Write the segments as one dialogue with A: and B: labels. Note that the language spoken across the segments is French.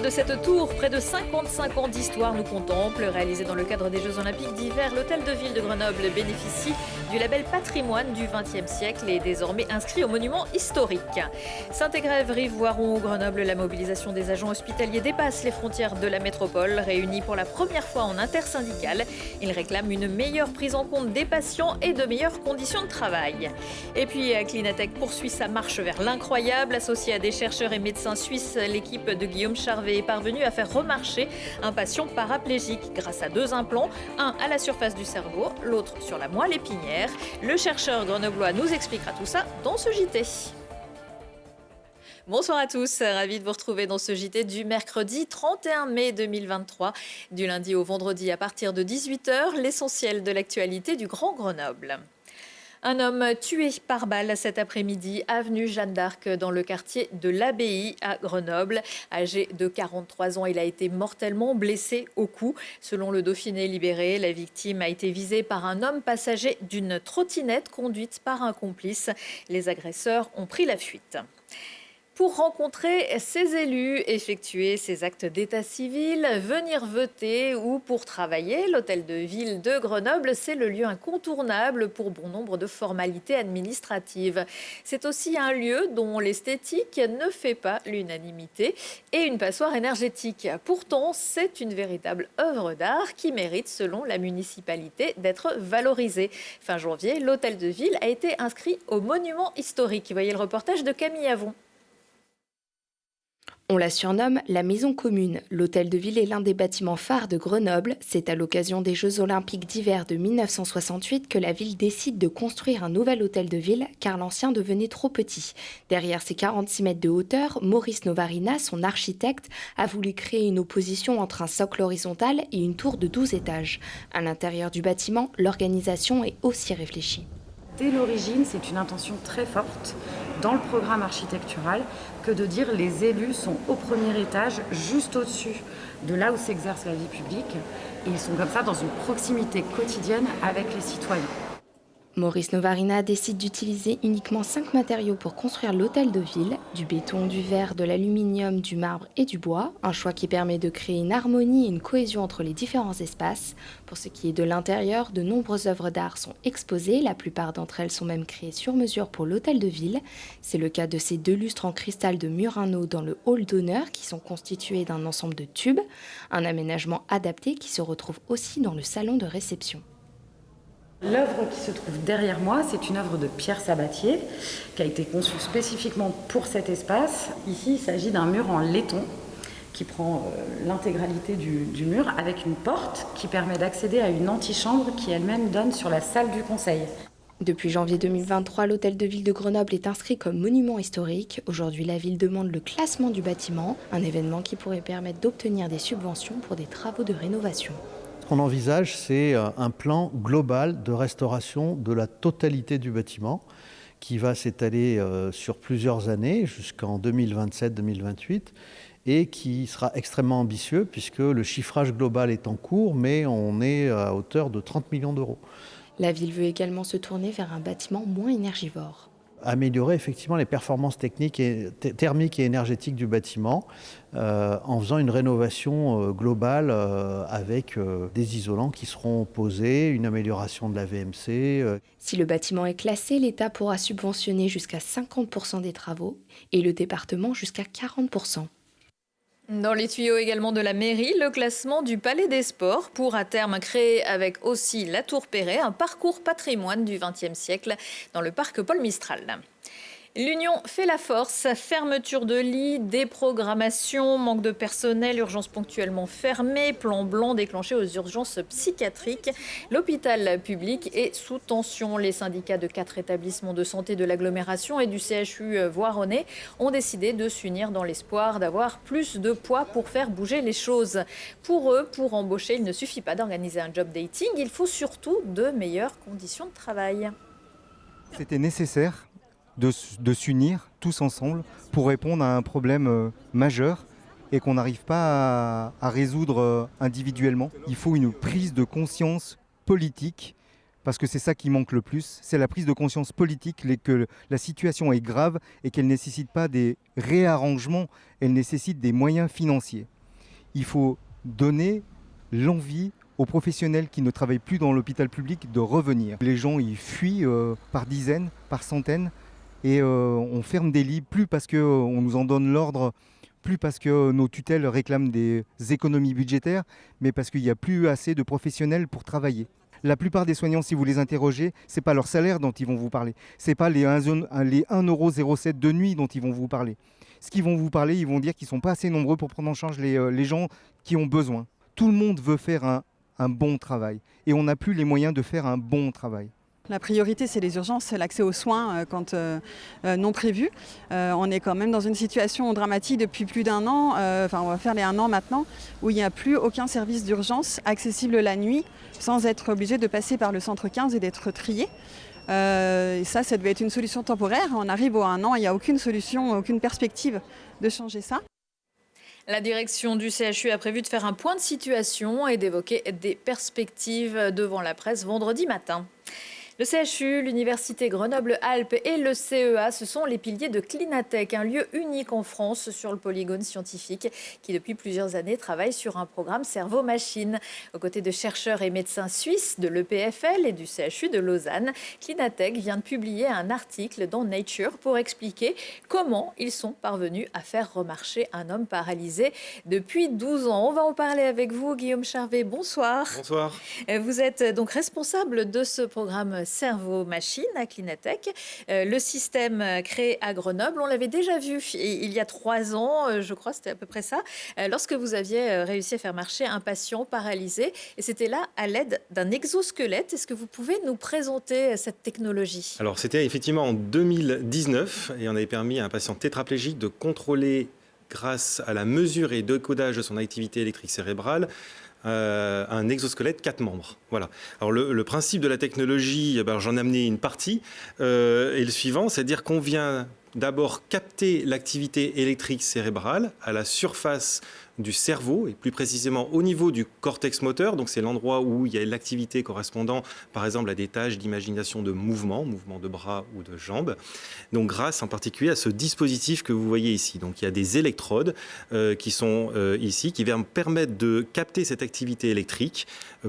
A: de cette tour, près de 55 ans d'histoire nous contemple. Réalisé dans le cadre des Jeux Olympiques d'hiver, l'hôtel de ville de Grenoble bénéficie du label patrimoine du XXe siècle et est désormais inscrit au monument historique. Saint-Égrève, Rive, Voiron ou Grenoble, la mobilisation des agents hospitaliers dépasse les frontières de la métropole. Réunis pour la première fois en intersyndicale, ils réclament une meilleure prise en compte des patients et de meilleures conditions de travail. Et puis Clinatech poursuit sa marche vers l'incroyable. Associée à des chercheurs et médecins suisses, l'équipe de Guillaume Charvet est parvenue à faire remarcher un patient paraplégique grâce à 2 implants, un à la surface du cerveau, l'autre sur la moelle épinière. Le chercheur grenoblois nous expliquera tout ça dans ce JT. Bonsoir à tous, ravi de vous retrouver dans ce JT du mercredi 31 mai 2023. Du lundi au vendredi à partir de 18h, l'essentiel de l'actualité du Grand Grenoble. Un homme tué par balle cet après-midi, avenue Jeanne d'Arc, dans le quartier de l'Abbaye à Grenoble. Âgé de 43 ans, il a été mortellement blessé au cou. Selon le Dauphiné libéré, la victime a été visée par un homme passager d'une trottinette conduite par un complice. Les agresseurs ont pris la fuite. Pour rencontrer ses élus, effectuer ses actes d'état civil, venir voter ou pour travailler, l'hôtel de ville de Grenoble, c'est le lieu incontournable pour bon nombre de formalités administratives. C'est aussi un lieu dont l'esthétique ne fait pas l'unanimité et une passoire énergétique. Pourtant, c'est une véritable œuvre d'art qui mérite, selon la municipalité, d'être valorisée. Fin janvier, l'hôtel de ville a été inscrit au monument historique. Voyez le reportage de Camille Avon.
B: On la surnomme la Maison Commune. L'hôtel de ville est l'un des bâtiments phares de Grenoble. C'est à l'occasion des Jeux Olympiques d'hiver de 1968 que la ville décide de construire un nouvel hôtel de ville car l'ancien devenait trop petit. Derrière ses 46 mètres de hauteur, Maurice Novarina, son architecte, a voulu créer une opposition entre un socle horizontal et une tour de 12 étages. À l'intérieur du bâtiment, l'organisation est aussi réfléchie.
C: Dès l'origine, c'est une intention très forte dans le programme architectural que de dire les élus sont au premier étage, juste au-dessus de là où s'exerce la vie publique. Et ils sont comme ça dans une proximité quotidienne avec les citoyens.
B: Maurice Novarina décide d'utiliser uniquement 5 matériaux pour construire l'hôtel de ville, du béton, du verre, de l'aluminium, du marbre et du bois, un choix qui permet de créer une harmonie et une cohésion entre les différents espaces. Pour ce qui est de l'intérieur, de nombreuses œuvres d'art sont exposées, la plupart d'entre elles sont même créées sur mesure pour l'hôtel de ville. C'est le cas de ces 2 lustres en cristal de Murano dans le hall d'honneur qui sont constitués d'un ensemble de tubes, un aménagement adapté qui se retrouve aussi dans le salon de réception.
C: L'œuvre qui se trouve derrière moi, c'est une œuvre de Pierre Sabatier qui a été conçue spécifiquement pour cet espace. Ici, il s'agit d'un mur en laiton qui prend l'intégralité du mur avec une porte qui permet d'accéder à une antichambre qui elle-même donne sur la salle du conseil.
B: Depuis janvier 2023, l'hôtel de ville de Grenoble est inscrit comme monument historique. Aujourd'hui, la ville demande le classement du bâtiment, un événement qui pourrait permettre d'obtenir des subventions pour des travaux de rénovation.
D: Ce qu'on envisage, c'est un plan global de restauration de la totalité du bâtiment qui va s'étaler sur plusieurs années jusqu'en 2027-2028 et qui sera extrêmement ambitieux puisque le chiffrage global est en cours, mais on est à hauteur de 30 millions d'euros.
B: La ville veut également se tourner vers un bâtiment moins énergivore.
D: Améliorer effectivement les performances techniques et thermiques et énergétiques du bâtiment en faisant une rénovation globale avec des isolants qui seront posés, une amélioration de la VMC.
B: Si le bâtiment est classé, l'État pourra subventionner jusqu'à 50% des travaux et le département jusqu'à 40%.
A: Dans les tuyaux également de la mairie, le classement du Palais des Sports pour à terme créer avec aussi la Tour Perret un parcours patrimoine du XXe siècle dans le parc Paul Mistral. L'union fait la force, fermeture de lits, déprogrammation, manque de personnel, urgences ponctuellement fermées, plan blanc déclenché aux urgences psychiatriques. L'hôpital public est sous tension. Les syndicats de 4 établissements de santé de l'agglomération et du CHU voironnais ont décidé de s'unir dans l'espoir d'avoir plus de poids pour faire bouger les choses. Pour eux, pour embaucher, il ne suffit pas d'organiser un job dating, il faut surtout de meilleures conditions de travail.
E: C'était nécessaire de s'unir tous ensemble pour répondre à un problème majeur et qu'on n'arrive pas à résoudre individuellement. Il faut une prise de conscience politique parce que c'est ça qui manque le plus, c'est la prise de conscience politique que la situation est grave et qu'elle ne nécessite pas des réarrangements, elle nécessite des moyens financiers. Il faut donner l'envie aux professionnels qui ne travaillent plus dans l'hôpital public de revenir. Les gens ils fuient par dizaines, par centaines et on ferme des lits, plus parce qu'on nous en donne l'ordre, plus parce que nos tutelles réclament des économies budgétaires, mais parce qu'il n'y a plus assez de professionnels pour travailler. La plupart des soignants, si vous les interrogez, ce n'est pas leur salaire dont ils vont vous parler. Ce n'est pas les 1,07 € de nuit dont ils vont vous parler. Ce qu'ils vont vous parler, ils vont dire qu'ils ne sont pas assez nombreux pour prendre en charge les gens qui ont besoin. Tout le monde veut faire un bon travail et on n'a plus les moyens de faire un bon travail.
F: La priorité, c'est les urgences, c'est l'accès aux soins quand non prévus. On est quand même dans une situation dramatique depuis plus d'1 an, on va faire les 1 an maintenant, où il n'y a plus aucun service d'urgence accessible la nuit sans être obligé de passer par le centre 15 et d'être trié. Et ça devait être une solution temporaire. On arrive au 1 an, il n'y a aucune solution, aucune perspective de changer ça.
A: La direction du CHU a prévu de faire un point de situation et d'évoquer des perspectives devant la presse vendredi matin. Le CHU, l'Université Grenoble-Alpes et le CEA, ce sont les piliers de Clinatech, un lieu unique en France sur le polygone scientifique qui depuis plusieurs années travaille sur un programme cerveau-machine. Aux côtés de chercheurs et médecins suisses de l'EPFL et du CHU de Lausanne, Clinatech vient de publier un article dans Nature pour expliquer comment ils sont parvenus à faire remarcher un homme paralysé depuis 12 ans. On va en parler avec vous, Guillaume Charvet. Bonsoir.
G: Bonsoir.
A: Vous êtes donc responsable de ce programme cerveau-machine à Clinatech. Le système créé à Grenoble, on l'avait déjà vu il y a 3 ans, je crois, c'était à peu près ça, lorsque vous aviez réussi à faire marcher un patient paralysé. Et c'était là à l'aide d'un exosquelette. Est-ce que vous pouvez nous présenter cette technologie ?
G: Alors, c'était effectivement en 2019 et on avait permis à un patient tétraplégique de contrôler, grâce à la mesure et décodage de son activité électrique cérébrale, un exosquelette 4 membres. Voilà. Alors le principe de la technologie, j'en ai amené une partie, et le suivant, c'est-à-dire qu'on vient d'abord capter l'activité électrique cérébrale à la surface du cerveau, et plus précisément au niveau du cortex moteur. Donc c'est l'endroit où il y a l'activité correspondant, par exemple, à des tâches d'imagination de mouvement de bras ou de jambes. Donc grâce en particulier à ce dispositif que vous voyez ici. Donc il y a des électrodes qui sont ici, qui vont permettre de capter cette activité électrique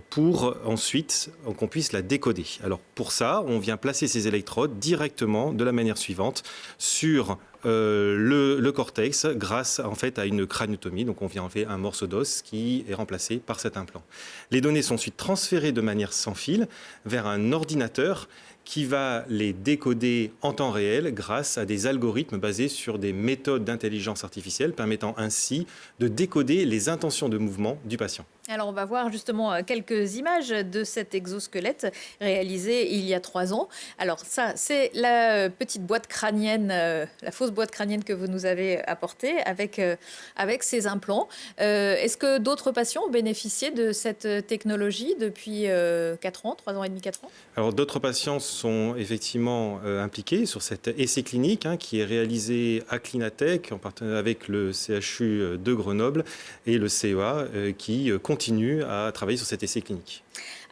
G: pour ensuite qu'on puisse la décoder. Alors pour ça, on vient placer ces électrodes directement de la manière suivante sur le cortex grâce en fait à une craniotomie. Donc on vient enlever un morceau d'os qui est remplacé par cet implant. Les données sont ensuite transférées de manière sans fil vers un ordinateur qui va les décoder en temps réel grâce à des algorithmes basés sur des méthodes d'intelligence artificielle permettant ainsi de décoder les intentions de mouvement du patient.
A: Alors on va voir justement quelques images de cet exosquelette réalisé il y a 3 ans. Alors ça, c'est la petite boîte crânienne, la fausse boîte crânienne que vous nous avez apportée avec ces implants. Est-ce que d'autres patients ont bénéficié de cette technologie depuis 4 ans, 3 ans et demi, 4 ans ?
G: Alors d'autres patients sont effectivement impliqués sur cet essai clinique qui est réalisé à Clinatech en partenariat avec le CHU de Grenoble et le CEA qui continue à travailler sur cet essai clinique.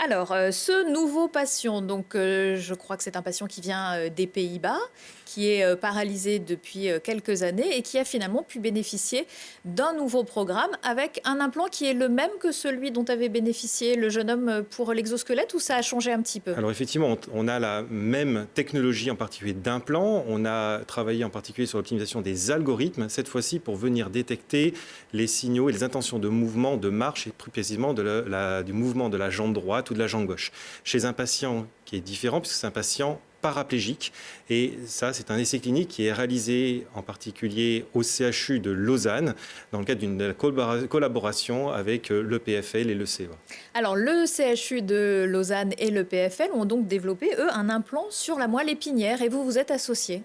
A: Alors, ce nouveau patient, donc je crois que c'est un patient qui vient des Pays-Bas, qui est paralysé depuis quelques années et qui a finalement pu bénéficier d'un nouveau programme avec un implant qui est le même que celui dont avait bénéficié le jeune homme pour l'exosquelette, ou ça a changé un petit peu ?
G: Alors effectivement, on a la même technologie en particulier d'implant. On a travaillé en particulier sur l'optimisation des algorithmes, cette fois-ci pour venir détecter les signaux et les intentions de mouvement, de marche et plus précisément du mouvement de la jambe droite ou de la jambe gauche. Chez un patient qui est différent, puisque c'est un patient paraplégique. Et ça, c'est un essai clinique qui est réalisé en particulier au CHU de Lausanne dans le cadre d'une collaboration avec l'EPFL et le CEA.
A: Alors, le CHU de Lausanne et l'EPFL ont donc développé, eux, un implant sur la moelle épinière et vous êtes associés.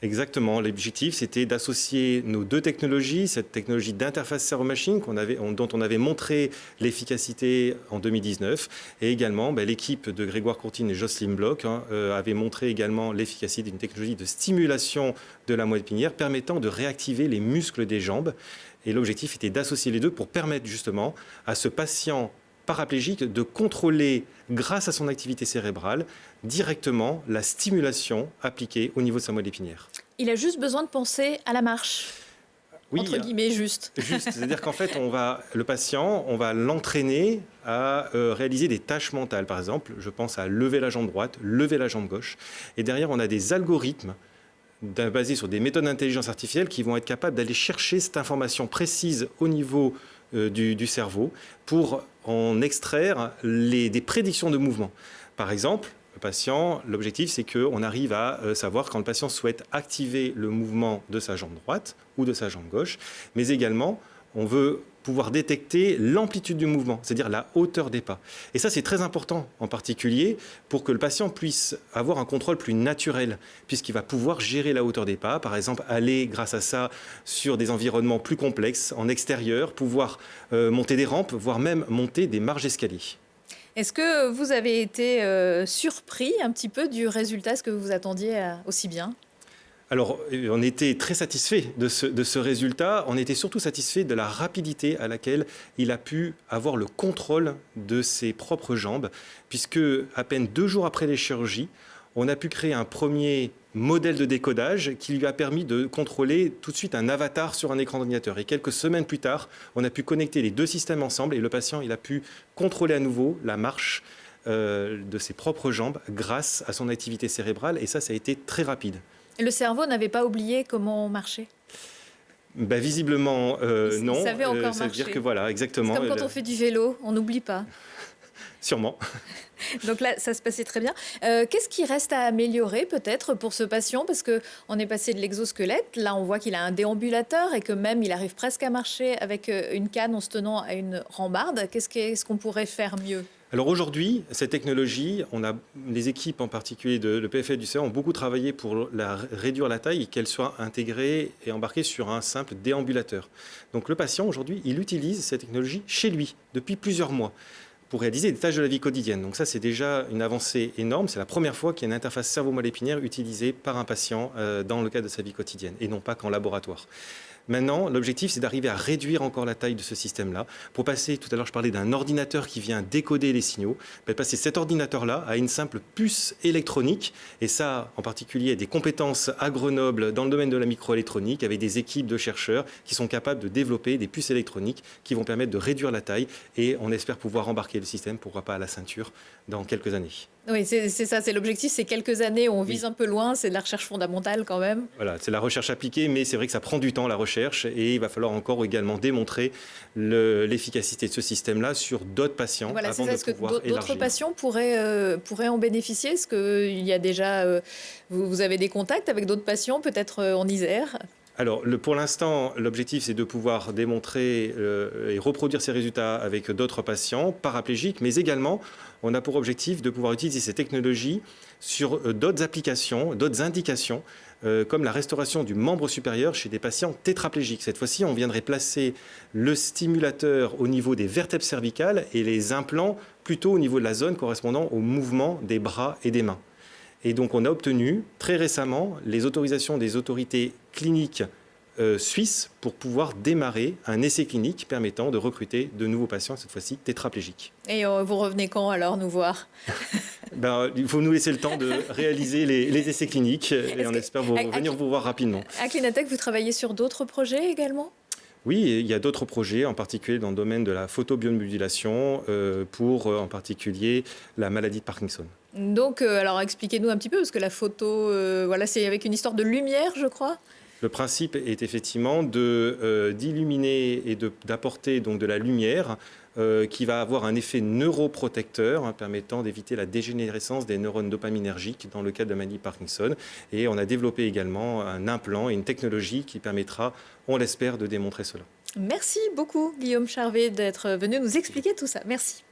G: Exactement. L'objectif, c'était d'associer nos deux technologies, cette technologie d'interface cerveau-machine dont on avait montré l'efficacité en 2019, et également l'équipe de Grégoire Courtine et Jocelyne Bloch avait montré également l'efficacité d'une technologie de stimulation de la moelle épinière permettant de réactiver les muscles des jambes. Et l'objectif était d'associer les deux pour permettre justement à ce patient paraplégique de contrôler, grâce à son activité cérébrale, directement la stimulation appliquée au niveau de sa moelle épinière.
A: Il a juste besoin de penser à la marche.
G: Oui,
A: entre guillemets, juste.
G: Juste, c'est-à-dire qu'en fait, le patient, on va l'entraîner à réaliser des tâches mentales. Par exemple, je pense à lever la jambe droite, lever la jambe gauche. Et derrière, on a des algorithmes basés sur des méthodes d'intelligence artificielle qui vont être capables d'aller chercher cette information précise au niveau du cerveau pour en extraire des prédictions de mouvement. Par exemple, le patient, l'objectif, c'est qu'on arrive à savoir quand le patient souhaite activer le mouvement de sa jambe droite ou de sa jambe gauche, mais également, on veut pouvoir détecter l'amplitude du mouvement, c'est-à-dire la hauteur des pas. Et ça, c'est très important, en particulier, pour que le patient puisse avoir un contrôle plus naturel, puisqu'il va pouvoir gérer la hauteur des pas, par exemple, aller, grâce à ça, sur des environnements plus complexes, en extérieur, pouvoir monter des rampes, voire même monter des marches d'escalier.
A: Est-ce que vous avez été surpris un petit peu du résultat? Est-ce que vous vous attendiez aussi bien?
G: Alors, on était très satisfait de ce résultat. On était surtout satisfait de la rapidité à laquelle il a pu avoir le contrôle de ses propres jambes, puisque à peine 2 jours après les chirurgies, on a pu créer un premier modèle de décodage qui lui a permis de contrôler tout de suite un avatar sur un écran d'ordinateur. Et quelques semaines plus tard, on a pu connecter les 2 systèmes ensemble et le patient il a pu contrôler à nouveau la marche de ses propres jambes grâce à son activité cérébrale. Et ça a été très rapide.
A: Et le cerveau n'avait pas oublié comment marcher?
G: Visiblement, non.
A: Il savait encore
G: ça veut
A: marcher.
G: dire que voilà, exactement.
A: C'est comme quand on fait du vélo, on n'oublie pas.
G: Sûrement.
A: Donc là, ça se passait très bien. Qu'est-ce qui reste à améliorer peut-être pour ce patient? Parce qu'on est passé de l'exosquelette, là on voit qu'il a un déambulateur et que même il arrive presque à marcher avec une canne en se tenant à une rambarde. Qu'est-ce qu'on pourrait faire mieux?
G: Alors aujourd'hui, cette technologie, les équipes en particulier de l'EPFL du CA ont beaucoup travaillé pour réduire la taille et qu'elle soit intégrée et embarquée sur un simple déambulateur. Donc le patient aujourd'hui, il utilise cette technologie chez lui depuis plusieurs mois pour réaliser des tâches de la vie quotidienne. Donc ça, c'est déjà une avancée énorme. C'est la première fois qu'il y a une interface cerveau-moelle épinière utilisée par un patient dans le cadre de sa vie quotidienne et non pas qu'en laboratoire. Maintenant, l'objectif, c'est d'arriver à réduire encore la taille de ce système-là. Pour passer, tout à l'heure, je parlais d'un ordinateur qui vient décoder les signaux. Passer cet ordinateur-là à une simple puce électronique. Et ça, en particulier, des compétences à Grenoble dans le domaine de la microélectronique, avec des équipes de chercheurs qui sont capables de développer des puces électroniques qui vont permettre de réduire la taille. Et on espère pouvoir embarquer le système, pourquoi pas à la ceinture, dans quelques années.
A: Oui, c'est ça, c'est l'objectif, c'est quelques années, on vise un peu loin, c'est de la recherche fondamentale quand même.
G: Voilà, c'est la recherche appliquée, mais c'est vrai que ça prend du temps, la recherche, et il va falloir encore également démontrer l'efficacité de ce système-là sur d'autres patients
A: Voilà,
G: avant de pouvoir élargir.
A: D'autres patients pourraient en bénéficier? Est-ce qu'il y a déjà, vous avez des contacts avec d'autres patients, peut-être en Isère?
G: Alors, pour l'instant, l'objectif, c'est de pouvoir démontrer et reproduire ces résultats avec d'autres patients paraplégiques, mais également, on a pour objectif de pouvoir utiliser ces technologies sur d'autres applications, d'autres indications, comme la restauration du membre supérieur chez des patients tétraplégiques. Cette fois-ci, on viendrait placer le stimulateur au niveau des vertèbres cervicales et les implants plutôt au niveau de la zone correspondant au mouvement des bras et des mains. Et donc, on a obtenu très récemment les autorisations des autorités cliniques suisses pour pouvoir démarrer un essai clinique permettant de recruter de nouveaux patients, cette fois-ci tétraplégiques.
A: Et vous revenez quand alors nous voir?
G: Il faut nous laisser le temps de réaliser les essais cliniques et on espère venir vous voir rapidement.
A: À Clinatech, vous travaillez sur d'autres projets également?
G: Oui, il y a d'autres projets, en particulier dans le domaine de la photobiomodulation, pour en particulier la maladie de Parkinson.
A: Donc, alors expliquez-nous un petit peu, parce que la photo, voilà, c'est avec une histoire de lumière, je crois.
G: Le principe est effectivement d'illuminer et d'apporter donc de la lumière qui va avoir un effet neuroprotecteur permettant d'éviter la dégénérescence des neurones dopaminergiques dans le cas de la maladie de Parkinson. Et on a développé également un implant et une technologie qui permettra, on l'espère, de démontrer cela.
A: Merci beaucoup, Guillaume Charvet, d'être venu nous expliquer tout ça. Merci.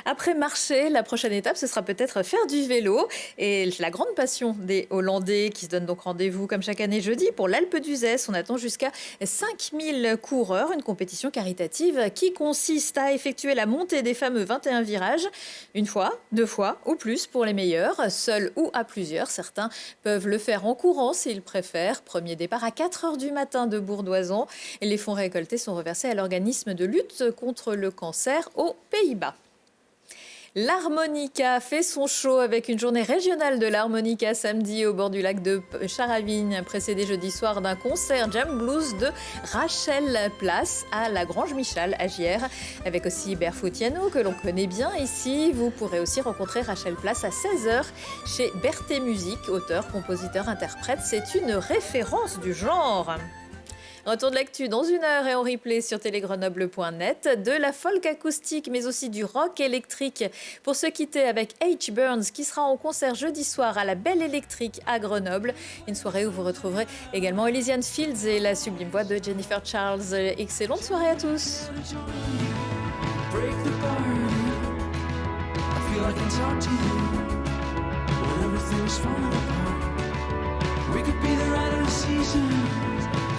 A: Après marcher, la prochaine étape, ce sera peut-être faire du vélo. Et la grande passion des Hollandais qui se donnent donc rendez-vous, comme chaque année jeudi, pour l'Alpe d'Huez. On attend jusqu'à 5000 coureurs, une compétition caritative qui consiste à effectuer la montée des fameux 21 virages, une fois, 2 fois ou plus pour les meilleurs, seuls ou à plusieurs. Certains peuvent le faire en courant s'ils préfèrent. Premier départ à 4 h du matin de Bourdoisan. Et les fonds récoltés sont reversés à l'organisme de lutte contre le cancer aux Pays-Bas. L'harmonica fait son show avec une journée régionale de l'harmonica samedi au bord du lac de Charavigne, précédé jeudi soir d'un concert jam blues de Rachel Place à la Grange Michal à Gières, avec aussi Barefoot Yano que l'on connaît bien ici. Vous pourrez aussi rencontrer Rachel Place à 16h chez Berthet Musique, auteur, compositeur, interprète. C'est une référence du genre. Retour de l'actu dans 1 heure et en replay sur télégrenoble.net. De la folk acoustique mais aussi du rock électrique pour se quitter avec H. Burns qui sera en concert jeudi soir à la Belle Électrique à Grenoble. Une soirée où vous retrouverez également Elysian Fields et la sublime voix de Jennifer Charles. Excellente soirée à tous.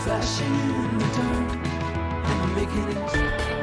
H: Flashing in the dark, and I'm making it.